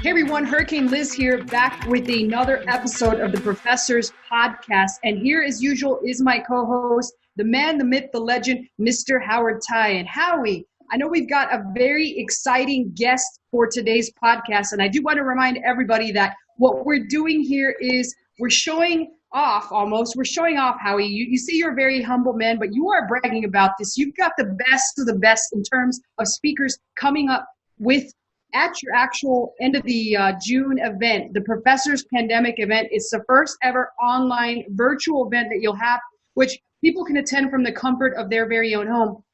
Hey everyone, Hurricane Liz here, back with another episode of the Professor's Podcast. And here, as usual, is my co-host, the man, the myth, the legend, Mr. Howard Ty. And Howie, I know we've got a very exciting guest for today's podcast. And I do want to remind everybody that what we're doing here is we're showing off, Howie. You see you're a very humble man, but you are bragging about this. You've got the best of the best in terms of speakers coming up with at your actual end of the June event, the Professor's Pandemic event. It's the first ever online virtual event that you'll have, which people can attend from the comfort of their very own home.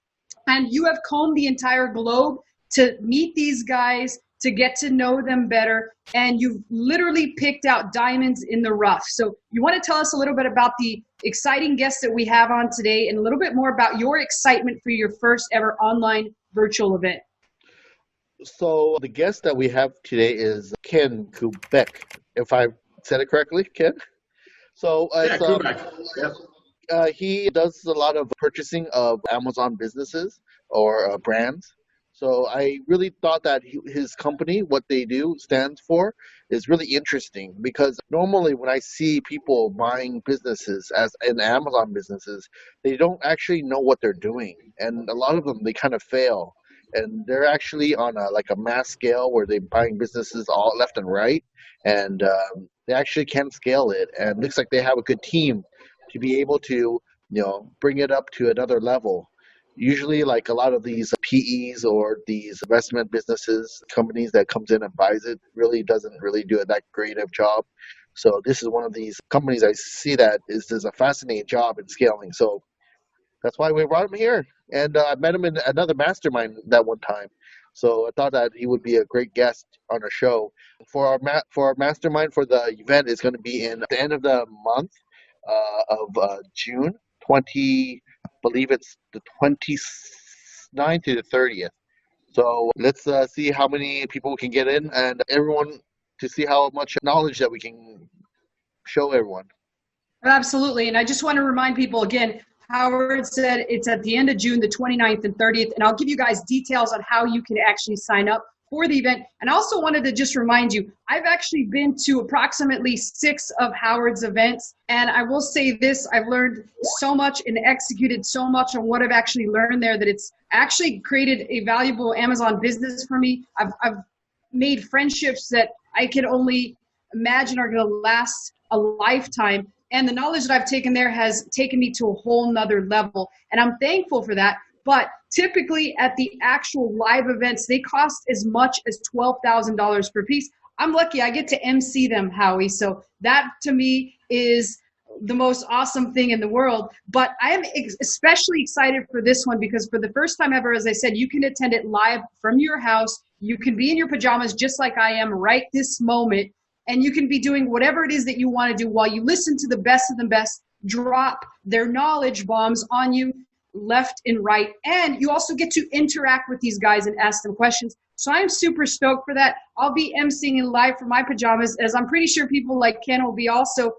And you have combed the entire globe to meet these guys, to get to know them better, and you've literally picked out diamonds in the rough. So you want to tell us a little bit about the exciting guests that we have on today and a little bit more about your excitement for your first ever online virtual event. So the guest that we have today is Ken Kubek, if I said it correctly, Ken? So Kubec. Yep. He does a lot of purchasing of Amazon businesses or brands. So I really thought that his company, what they do, stands for, is really interesting because normally when I see people buying businesses as in Amazon businesses, they don't actually know what they're doing. And a lot of them, they kind of fail. And they're actually on a mass scale where they're buying businesses all left and right, and they actually can scale it. And it looks like they have a good team to be able to, bring it up to another level. Usually, like a lot of these PEs or these investment businesses, companies that comes in and buys it, really doesn't really do that great of job. So this is one of these companies I see that does a fascinating job in scaling. So that's why we brought him here. And I met him in another mastermind that one time. So I thought that he would be a great guest on our show. For our mastermind for the event is going to be in the end of the month of June 20, I believe it's the 29th to the 30th. So let's see how many people can get in and everyone to see how much knowledge that we can show everyone. Absolutely. And I just want to remind people again, Howard said it's at the end of June, the 29th and 30th, and I'll give you guys details on how you can actually sign up for the event. And I also wanted to just remind you, I've actually been to approximately 6 of Howard's events, and I will say this, I've learned so much and executed so much on what I've actually learned there that it's actually created a valuable Amazon business for me. I've made friendships that I can only imagine are going to last a lifetime. And the knowledge that I've taken there has taken me to a whole nother level. And I'm thankful for that. But typically at the actual live events, they cost as much as $12,000 per piece. I'm lucky I get to MC them, Howie. So that to me is the most awesome thing in the world. But I am especially excited for this one because for the first time ever, as I said, you can attend it live from your house. You can be in your pajamas just like I am right this moment. And you can be doing whatever it is that you want to do while you listen to the best of the best drop their knowledge bombs on you left and right. And you also get to interact with these guys and ask them questions. So I'm super stoked for that. I'll be emceeing in live from my pajamas, as I'm pretty sure people like Ken will be also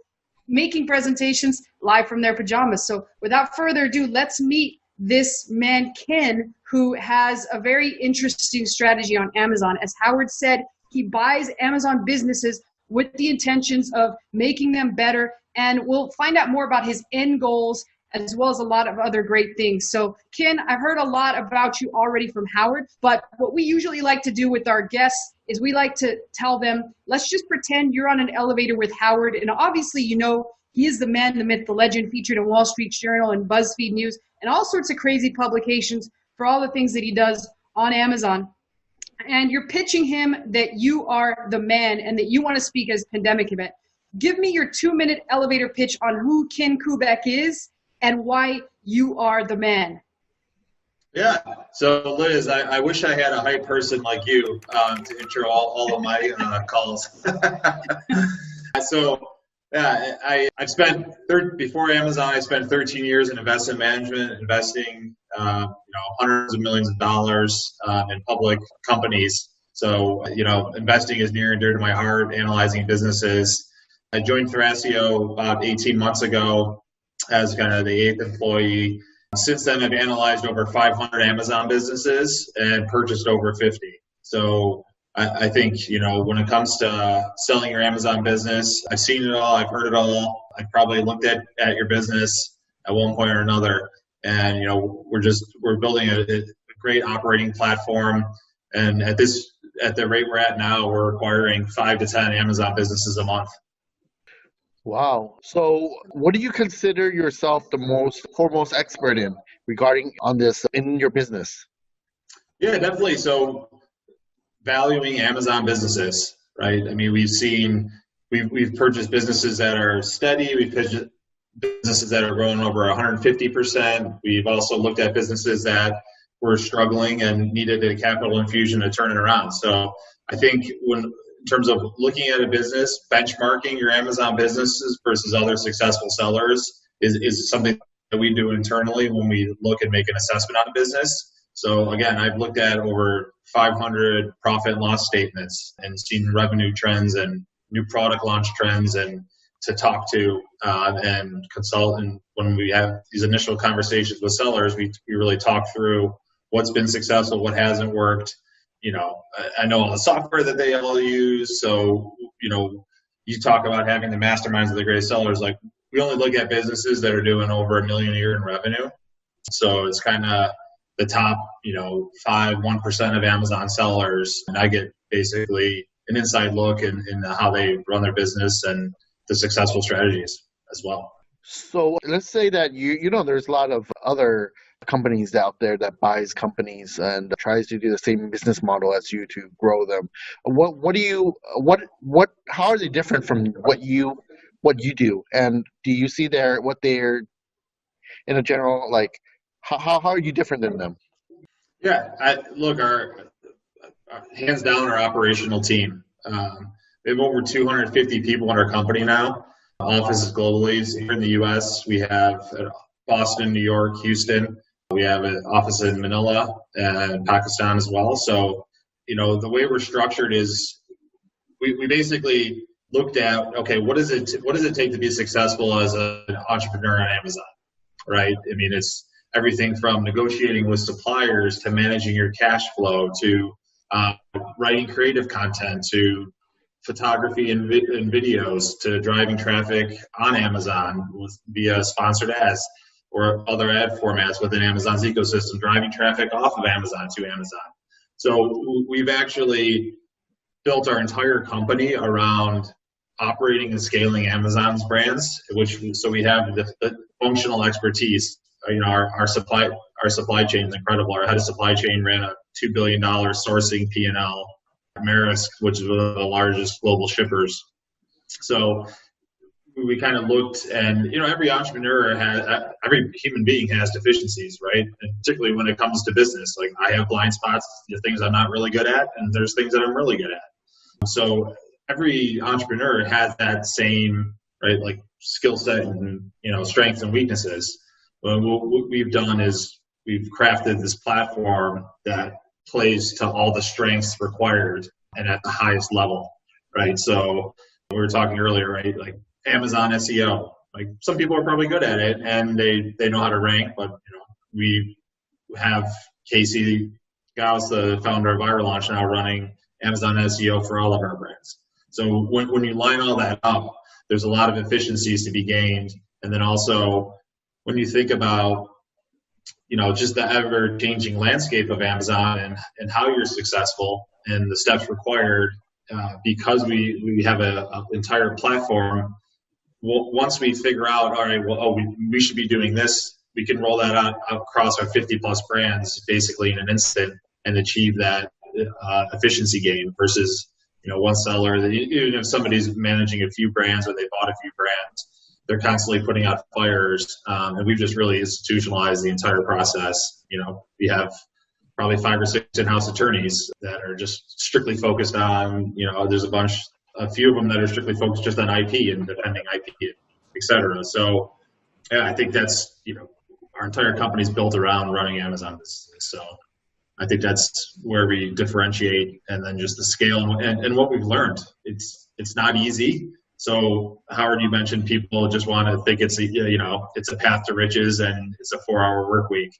making presentations live from their pajamas. So without further ado, let's meet this man, Ken, who has a very interesting strategy on Amazon. As Howard said, he buys Amazon businesses with the intentions of making them better. And we'll find out more about his end goals as well as a lot of other great things. So Ken, I've heard a lot about you already from Howard, but what we usually like to do with our guests is we like to tell them, let's just pretend you're on an elevator with Howard. And obviously, he is the man, the myth, the legend, featured in Wall Street Journal and BuzzFeed News and all sorts of crazy publications for all the things that he does on Amazon. And you're pitching him that you are the man and that you want to speak as pandemic event. Give me your 2-minute elevator pitch on who Ken Kubek is and why you are the man. Yeah. So Liz, I wish I had a hype person like you to intro all of my calls. So yeah, I've spent before Amazon. I spent 13 years in investment management, investing hundreds of millions of dollars in public companies. So investing is near and dear to my heart. Analyzing businesses. I joined Thrasio about 18 months ago as kind of the 8th employee. Since then, I've analyzed over 500 Amazon businesses and purchased over 50. So I think, when it comes to selling your Amazon business, I've seen it all. I've heard it all. I've probably looked at your business at one point or another. And, we're building a great operating platform. And at the rate we're at now, we're acquiring 5 to 10 Amazon businesses a month. Wow. So what do you consider yourself the most foremost expert in regarding on this in your business? Yeah, definitely. So valuing Amazon businesses, right? I mean, we've purchased businesses that are steady. We've purchased businesses that are growing over 150%. We've also looked at businesses that were struggling and needed a capital infusion to turn it around. So I think in terms of looking at a business, benchmarking your Amazon businesses versus other successful sellers is something that we do internally when we look and make an assessment on a business. So again, I've looked at over 500 profit and loss statements and seen revenue trends and new product launch trends and to talk to and consult. And when we have these initial conversations with sellers, we really talk through what's been successful, what hasn't worked. I know all the software that they all use. So, you talk about having the masterminds of the great sellers. Like, we only look at businesses that are doing over $1 million a year in revenue. So it's kind of the top, 1% of Amazon sellers. And I get basically an inside look in how they run their business and the successful strategies as well. So let's say that there's a lot of other companies out there that buys companies and tries to do the same business model as you to grow them. How are they different from what you do? And do you see what they're in a general, like, how are you different than them? Yeah, our hands down, our operational team. We have over 250 people in our company now. Offices globally. Here in the U.S., we have Boston, New York, Houston. We have an office in Manila and Pakistan as well. So, the way we're structured is we basically looked at, okay, what does it take to be successful as an entrepreneur on Amazon, right? I mean, it's everything from negotiating with suppliers to managing your cash flow to writing creative content to photography and videos to driving traffic on Amazon via sponsored ads or other ad formats within Amazon's ecosystem, driving traffic off of Amazon to Amazon. So we've actually built our entire company around operating and scaling Amazon's brands, so we have the functional expertise. Our supply chain is incredible. Our head of supply chain ran a $2 billion sourcing P&L. Maersk, which is one of the largest global shippers. So we kind of looked, and every human being has deficiencies, right? And particularly when it comes to business, like I have blind spots, things I'm not really good at, and there's things that I'm really good at. So every entrepreneur has that same, right, like skill set and strengths and weaknesses. Well, what we've done is we've crafted this platform that plays to all the strengths required and at the highest level, right? So we were talking earlier, right? Like Amazon SEO, like some people are probably good at it and they know how to rank, but we have Casey Gauss, the founder of Viral Launch, now running Amazon SEO for all of our brands. So when you line all that up, there's a lot of efficiencies to be gained. And then also when you think about just the ever-changing landscape of Amazon and how you're successful and the steps required, because we have an entire platform. Once we figure out, all right, we should be doing this, we can roll that out across our 50-plus brands basically in an instant and achieve that efficiency gain versus one seller. Even if somebody's managing a few brands or they bought a few brands, they're constantly putting out fires, and we've just really institutionalized the entire process. We have probably 5 or 6 in-house attorneys that are just strictly focused on, there's a few of them that are strictly focused just on IP and defending IP, et cetera. So yeah, I think that's, our entire company's built around running Amazon business. So I think that's where we differentiate, and then just the scale and what we've learned. It's not easy. So Howard, you mentioned people just want to think it's a path to riches and it's a 4-hour work week.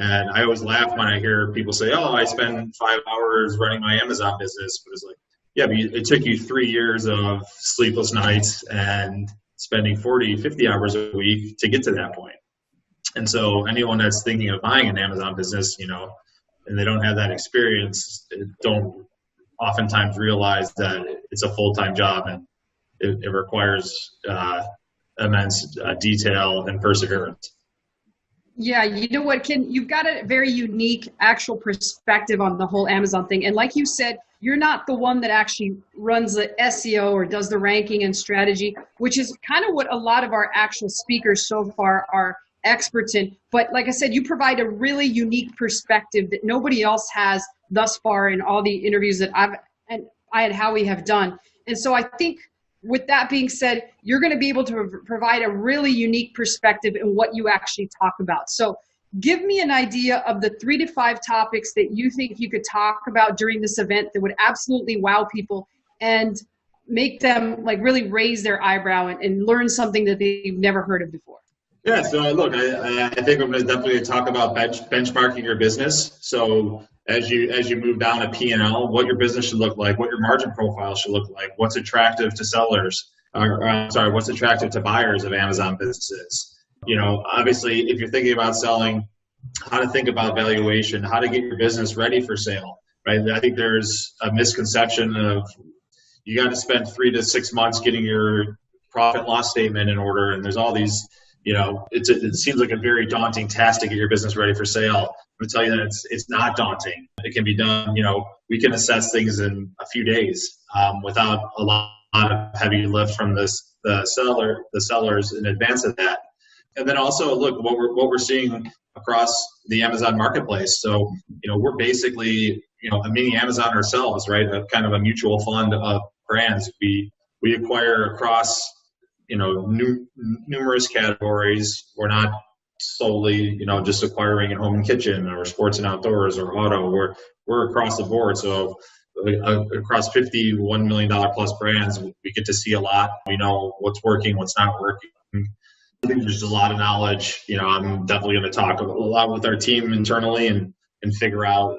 And I always laugh when I hear people say, oh, I spend 5 hours running my Amazon business. But it's like, yeah, but it took you 3 years of sleepless nights and spending 40, 50 hours a week to get to that point. And so anyone that's thinking of buying an Amazon business, and they don't have that experience, don't oftentimes realize that it's a full-time job and it requires immense detail and perseverance. Yeah, you know what, Ken? You've got a very unique actual perspective on the whole Amazon thing. And like you said, you're not the one that actually runs the SEO or does the ranking and strategy, which is kind of what a lot of our actual speakers so far are experts in. But like I said, you provide a really unique perspective that nobody else has thus far in all the interviews that I and Howie have done. And so I think with that being said, you're going to be able to provide a really unique perspective in what you actually talk about. So give me an idea of the 3 to 5 topics that you think you could talk about during this event that would absolutely wow people and make them like really raise their eyebrow and learn something that they've never heard of before. Yeah, so look, I think I'm going to definitely talk about benchmarking your business. So as you move down a P&L, what your business should look like, what your margin profile should look like, what's attractive to sellers, what's attractive to buyers of Amazon businesses. Obviously, if you're thinking about selling, how to think about valuation, how to get your business ready for sale, right? I think there's a misconception of you got to spend 3 to 6 months getting your profit and loss statement in order, and there's all these. It seems like a very daunting task to get your business ready for sale. I'm going to tell you that it's not daunting. It can be done. We can assess things in a few days without a lot of heavy lift from the sellers in advance of that. And then also look what we're seeing across the Amazon marketplace. So we're basically a mini Amazon ourselves, right? A kind of a mutual fund of brands. We acquire across numerous categories. We're not solely, just acquiring in home and kitchen or sports and outdoors or auto. We're across the board. So across 51 $1 million plus brands, we get to see a lot. We know what's working, what's not working. I think there's a lot of knowledge. I'm definitely going to talk a lot with our team internally and figure out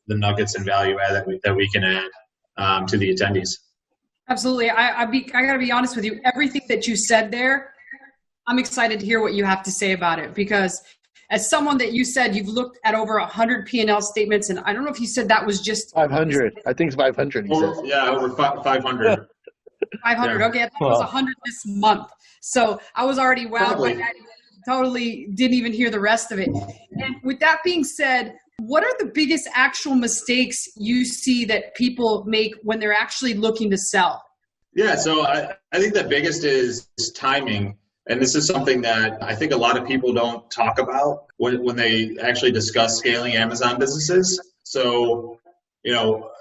the nuggets and value add that we can add to the attendees. Absolutely. I got to be honest with you. Everything that you said there, I'm excited to hear what you have to say about it, because as someone that you said you've looked at over 100 P&L statements, and I don't know if you said that was just 500. I think it's 500. Yeah, over 500. 500. Yeah. Okay, I thought it was 100 this month. So I was already wowed by that. Totally didn't even hear the rest of it. And with that being said, what are the biggest actual mistakes you see that people make when they're actually looking to sell? Yeah, so I think the biggest is timing. And this is something that I think a lot of people don't talk about when they actually discuss scaling Amazon businesses. So,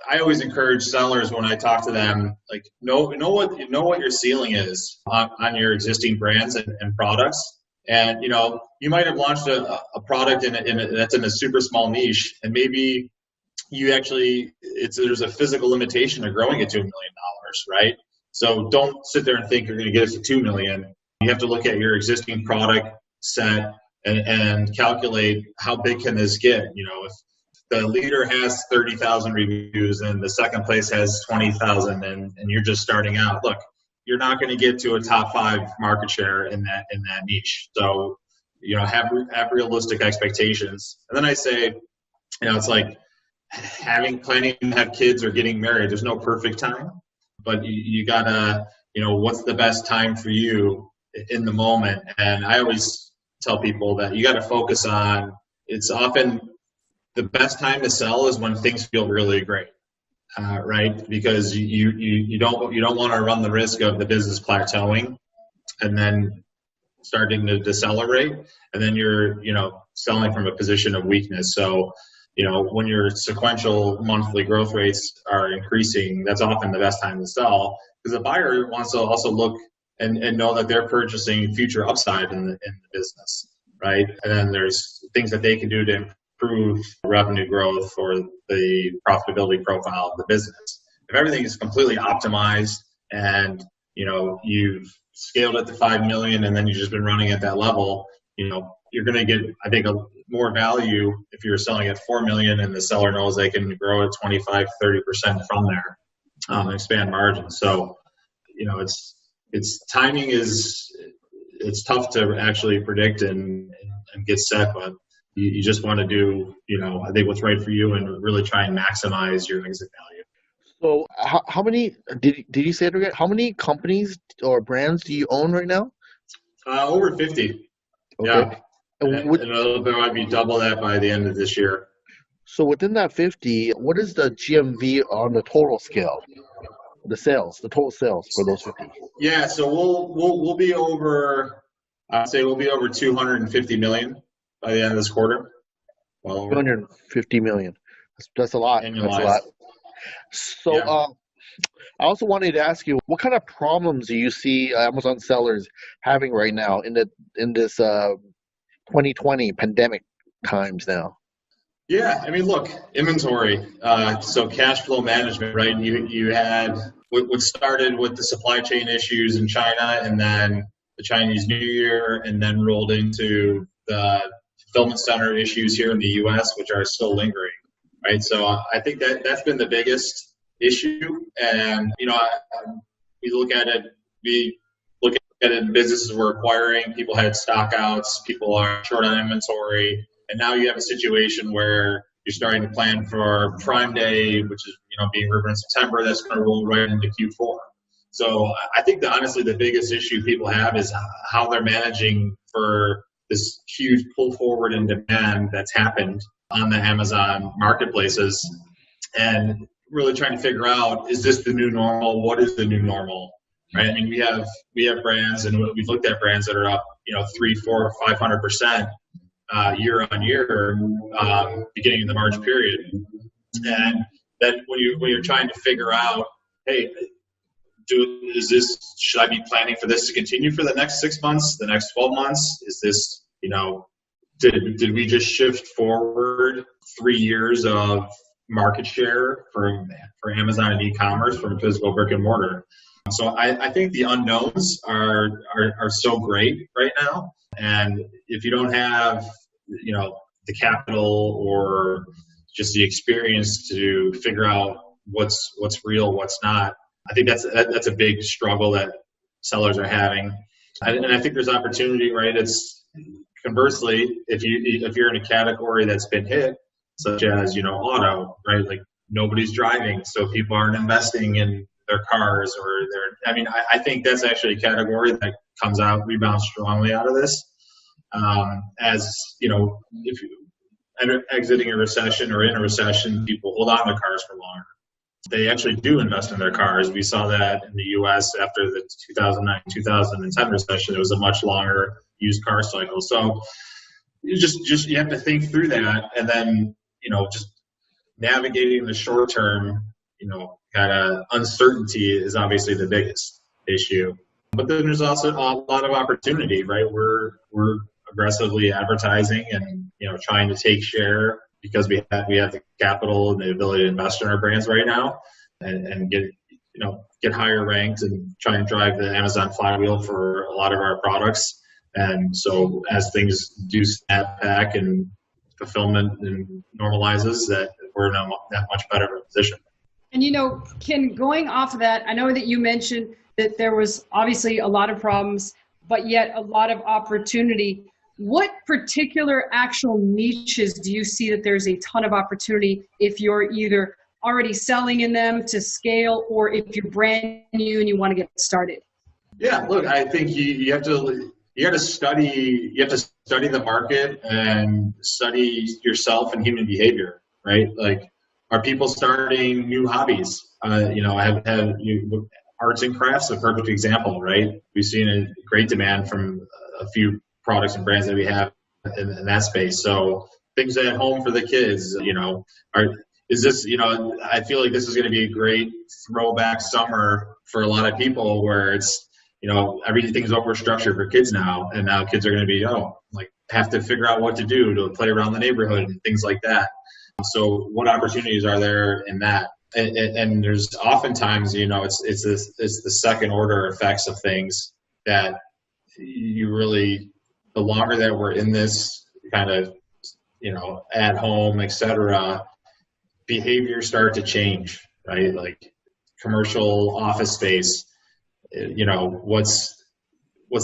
I always encourage sellers when I talk to them, like, know what your ceiling is on your existing brands and products. And, you might have launched a product that's in a super small niche, and maybe you actually, there's a physical limitation of growing it to $1 million, right? So don't sit there and think you're going to get it to $2 million. You have to look at your existing product set and calculate how big can this get. If the leader has 30,000 reviews and the second place has 20,000 and you're just starting out, look, you're not going to get to a top 5 market share in that niche. So, have realistic expectations. And then I say, it's like planning to have kids or getting married. There's no perfect time, but you gotta, what's the best time for you in the moment? And I always tell people that you got to focus on, it's often the best time to sell is when things feel really great. Right? Because you don't want to run the risk of the business plateauing and then starting to decelerate, and then you're selling from a position of weakness. So when your sequential monthly growth rates are increasing, that's often the best time to sell, because the buyer wants to also look and know that they're purchasing future upside in the business, right? And then there's things that they can do to improve revenue growth or the profitability profile of the business. If everything is completely optimized and you've scaled it to 5 million and then you've just been running at that level, you're going to get, I think, more value if you're selling at 4 million and the seller knows they can grow at 25, 30% from there, and expand margins. So, it's timing it's tough to actually predict and get set, but you just want to do, I think what's right for you and really try and maximize your exit value. So how many did you say it again? How many companies or brands do you own right now? Over 50. Okay. Yeah. And it'll probably be double that by the end of this year. So within that 50, what is the GMV on the total scale? The total sales for those 50? Yeah, so we'll be over, I'd say we'll be over 250 million by the end of this quarter. Well over 250 million. That's a lot. Annualized. That's a lot. So Yeah. I also wanted to ask you, what kind of problems do you see Amazon sellers having right now in this 2020 pandemic times now? Yeah, I mean, look, inventory. So cash flow management, right? You had what started with the supply chain issues in China, and then the Chinese New Year, and then rolled into the fulfillment center issues here in the U.S., which are still lingering, right? So I think that's been the biggest issue. And we look at it in businesses we're acquiring. People had stock outs. People are short on inventory. And now you have a situation where you're starting to plan for Prime Day, which is being over in September. That's going to roll right into Q4. So I think that honestly the biggest issue people have is how they're managing for this huge pull forward in demand that's happened on the Amazon marketplaces, and really trying to figure out, is this the new normal? What is the new normal? Right? I mean, we have brands, and we've looked at brands that are up 300, 400, 500%. Year on year, beginning in the March period, and then when you're trying to figure out, hey, should I be planning for this to continue for the next 6 months, the next 12 months? Is this, did we just shift forward 3 years of market share for Amazon and e-commerce from physical brick and mortar? So I think the unknowns are so great right now, and if you don't have the capital or just the experience to figure out what's real, what's not, I think that's a big struggle that sellers are having. And I think there's opportunity, right? It's conversely, if you're in a category that's been hit, such as auto, right? Like nobody's driving, so people aren't investing in their cars I think that's actually a category that rebounds strongly out of this. As if you exiting a recession or in a recession, people hold on to cars for longer. They actually do invest in their cars. We saw that in the U.S. after the 2009-2010 recession. It was a much longer used car cycle. So you have to think through that, and then just navigating the short term, kind of uncertainty is obviously the biggest issue. But then there's also a lot of opportunity, right? We're aggressively advertising and trying to take share because we have the capital and the ability to invest in our brands right now and get higher ranked and try and drive the Amazon flywheel for a lot of our products. And so as things do snap back and fulfillment and normalizes, that we're in that much better of a position. And Ken, going off of that, I know that you mentioned that there was obviously a lot of problems, but yet a lot of opportunity. What particular actual niches do you see that there's a ton of opportunity if you're either already selling in them to scale, or if you're brand new and you want to get started? Yeah, look, I think you have to study the market and study yourself and human behavior, right? Like, are people starting new hobbies? Arts and crafts, a perfect example, right? We've seen a great demand from a few products and brands that we have in that space. So things at home for the kids, I feel like this is going to be a great throwback summer for a lot of people where it's, everything's overstructured for kids now. And now kids are going to be, have to figure out what to do to play around the neighborhood and things like that. So what opportunities are there in that? And there's oftentimes, it's the second order effects of things that the longer that we're in this kind of at home, etc., behaviors start to change, right? Like commercial office space, what's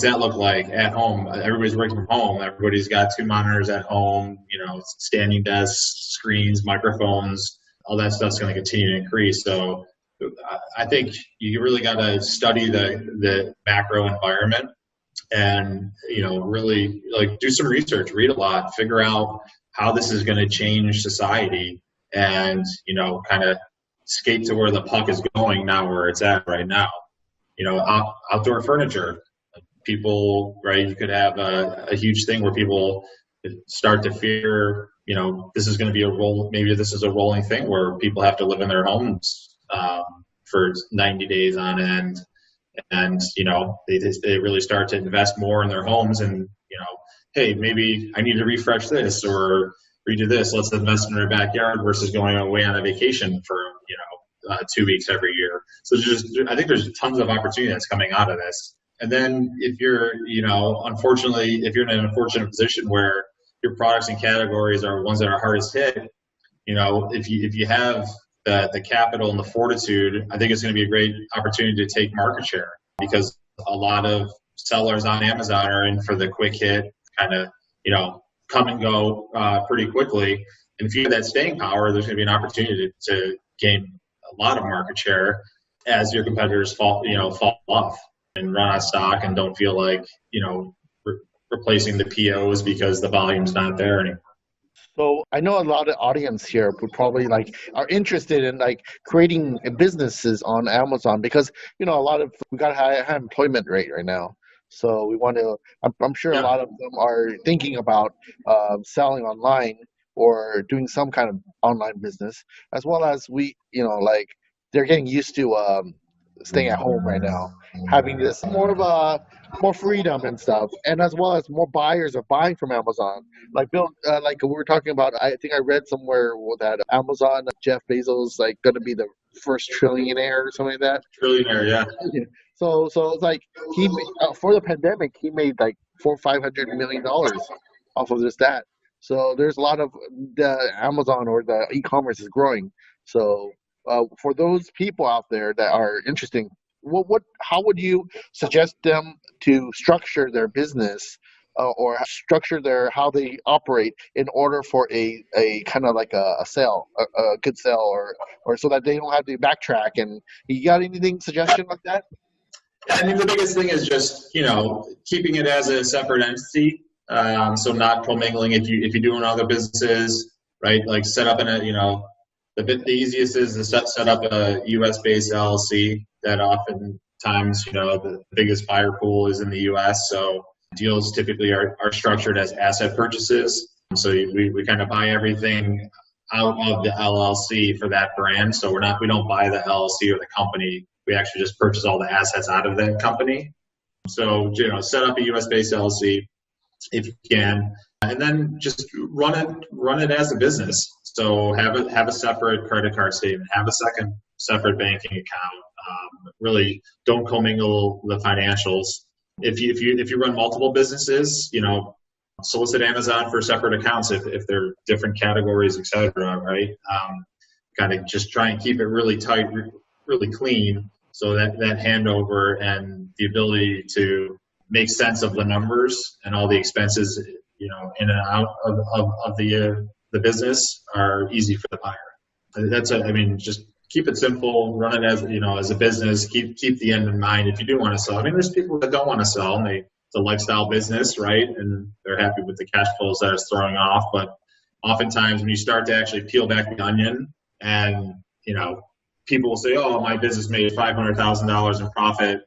that look like at home? Everybody's working from home. Everybody's got two monitors at home, standing desks, screens, microphones, all that stuff's going to continue to increase. So I think you really got to study the macro environment and, really like do some research, read a lot, figure out how this is going to change society and, kind of skate to where the puck is going, not where it's at right now. Outdoor furniture. People, right? You could have a huge thing where people start to fear, this is going to be maybe this is a rolling thing where people have to live in their homes for 90 days on end. And, they really start to invest more in their homes and, hey, maybe I need to refresh this or redo this. Let's invest in our backyard versus going away on a vacation for, 2 weeks every year. So I think there's tons of opportunity that's coming out of this. And then if you're, unfortunately, if you're in an unfortunate position where your products and categories are ones that are hardest hit, if you have the capital and the fortitude, I think it's going to be a great opportunity to take market share because a lot of sellers on Amazon are in for the quick hit, kind of, come and go pretty quickly. And if you have that staying power, there's going to be an opportunity to gain a lot of market share as your competitors fall off and run out of stock and don't feel like, replacing the POs because the volume's not there anymore. So I know a lot of audience here would probably are interested in creating businesses on Amazon because, we got a high employment rate right now. So we want to, I'm sure a lot of them are thinking about selling online or doing some kind of online business, as well as they're getting used to staying at home right now, having this more freedom and stuff, and as well as more buyers are buying from Amazon. Like Bill, we were talking about, I think I read somewhere that Amazon, Jeff Bezos, going to be the first trillionaire or something like that. Trillionaire, yeah. So it's he for the pandemic he made $400-500 million off of that. So there's a lot of the Amazon or the e-commerce is growing. So for those people out there that are interested, how would you suggest them to structure their business or structure how they operate in order for a kind of a sale, a good sale, or so that they don't have to backtrack? And you got anything suggestion like that? I mean, the biggest thing is just keeping it as a separate entity. So not commingling if you're doing other businesses, right? Like set up the easiest is to set up a U.S. based LLC that oftentimes, the biggest buyer pool is in the U.S. So deals typically are structured as asset purchases. So we kind of buy everything out of the LLC for that brand. So we don't buy the LLC or the company. We actually just purchase all the assets out of that company. So, set up a U.S. based LLC if you can, and then just run it as a business. So have a separate credit card statement, have a separate banking account. Really don't commingle the financials. If you run multiple businesses, solicit Amazon for separate accounts if they're different categories, etc. Right? Kind of just try and keep it really tight, really clean, so that handover and the ability to make sense of the numbers and all the expenses, in and out of the business are easy for the buyer. Just keep it simple, run it as a business, keep the end in mind. If you do want to sell, there's people that don't want to sell and it's a lifestyle business, right? And they're happy with the cash flows that it's throwing off. But oftentimes when you start to actually peel back the onion and, people will say, oh, my business made $500,000 in profit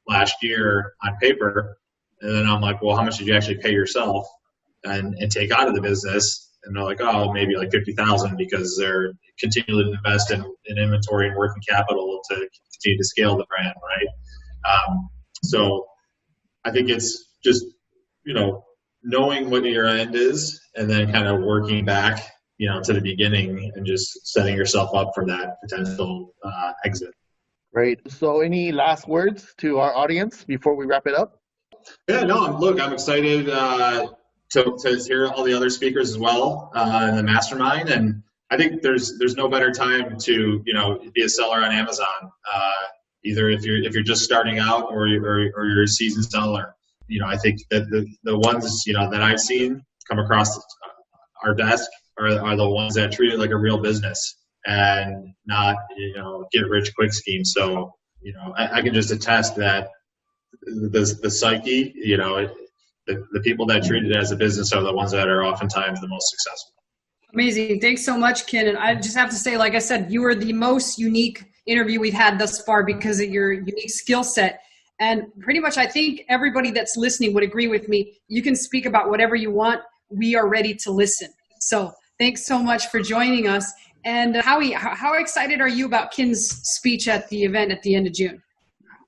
last year on paper. And then I'm like, well, how much did you actually pay yourself and take out of the business? And they're like, oh, maybe $50,000 because they're continuing to invest in inventory and working capital to continue to scale the brand, right? So I think it's just, knowing what your end is and then kind of working back, to the beginning and just setting yourself up for that potential exit. Great. So any last words to our audience before we wrap it up? Yeah, no, I'm excited to hear all the other speakers as well in the mastermind. And I think there's no better time to be a seller on Amazon. Either if you're just starting out or you're a seasoned seller. I think that the ones that I've seen come across our desk are the ones that treat it like a real business and not get rich quick scheme. So I can just attest that the psyche, the people that treat it as a business are the ones that are oftentimes the most successful. Amazing. Thanks so much, Ken. And I just have to say, like I said, you are the most unique interview we've had thus far because of your unique skill set. And pretty much, I think everybody that's listening would agree with me. You can speak about whatever you want. We are ready to listen. So thanks so much for joining us. And Howie, how excited are you about Ken's speech at the event at the end of June?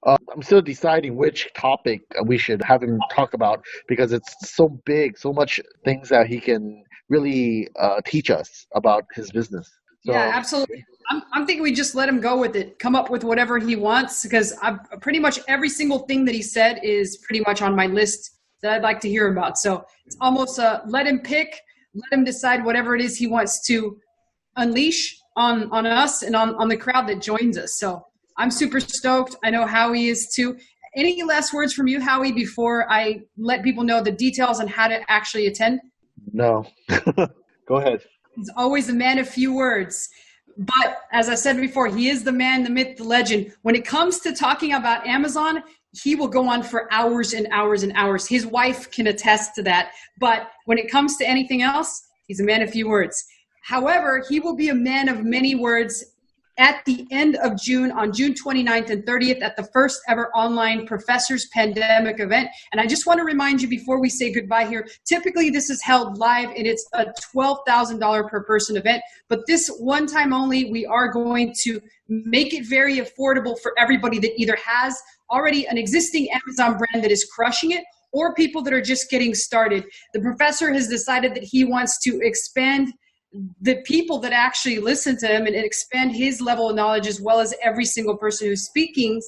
I'm still deciding which topic we should have him talk about because it's so big, so much things that he can really teach us about his business. So, yeah, absolutely. I'm thinking we just let him go with it, come up with whatever he wants, because pretty much every single thing that he said is pretty much on my list that I'd like to hear about. So it's almost let him pick, let him decide whatever it is he wants to unleash on us and on the crowd that joins us. So I'm super stoked. I know Howie is too. Any last words from you, Howie, before I let people know the details on how to actually attend? No. Go ahead. He's always a man of few words. But as I said before, he is the man, the myth, the legend. When it comes to talking about Amazon, he will go on for hours and hours and hours. His wife can attest to that. But when it comes to anything else, he's a man of few words. However, he will be a man of many words at the end of June, on June 29th and 30th, at the first ever online Professors Pandemic event. And I just want to remind you before we say goodbye here, typically this is held live and it's a $12,000 per person event. But this one time only, we are going to make it very affordable for everybody that either has already an existing Amazon brand that is crushing it, or people that are just getting started. The professor has decided that he wants to expand the people that actually listen to him and expand his level of knowledge, as well as every single person who's speaking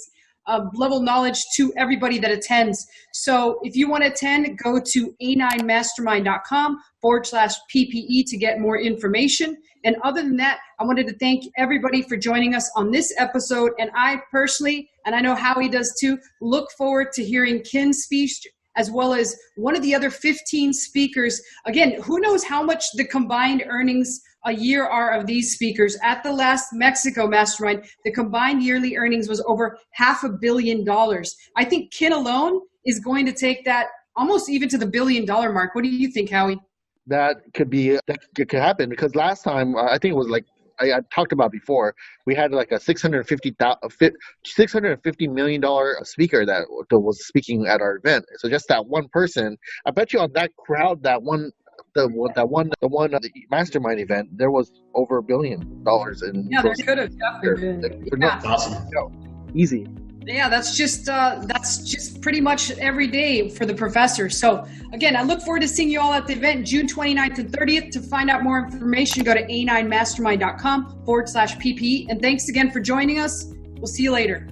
level knowledge to everybody that attends. So if you want to attend, go to a9mastermind.com/PPE to get more information. And other than that, I wanted to thank everybody for joining us on this episode. And I personally, and I know Howie does too, look forward to hearing Ken's speech, as well as one of the other 15 speakers. Again, who knows how much the combined earnings a year are of these speakers. At the last Mexico Mastermind, the combined yearly earnings was over $500 million. I think Ken alone is going to take that almost even to the $1 billion mark. What do you think, Howie? That could happen because last time, I think it was like, I talked about before, we had like a $650 million speaker that was speaking at our event. So just that one person, I bet you on that crowd, the mastermind event, there was over $1 billion in. Yeah, there could have definitely been. Yeah. Awesome. Easy. Yeah, that's just pretty much every day for the professor. So again, I look forward to seeing you all at the event June 29th and 30th. To find out more information, go to a9mastermind.com/PPE. And thanks again for joining us. We'll see you later.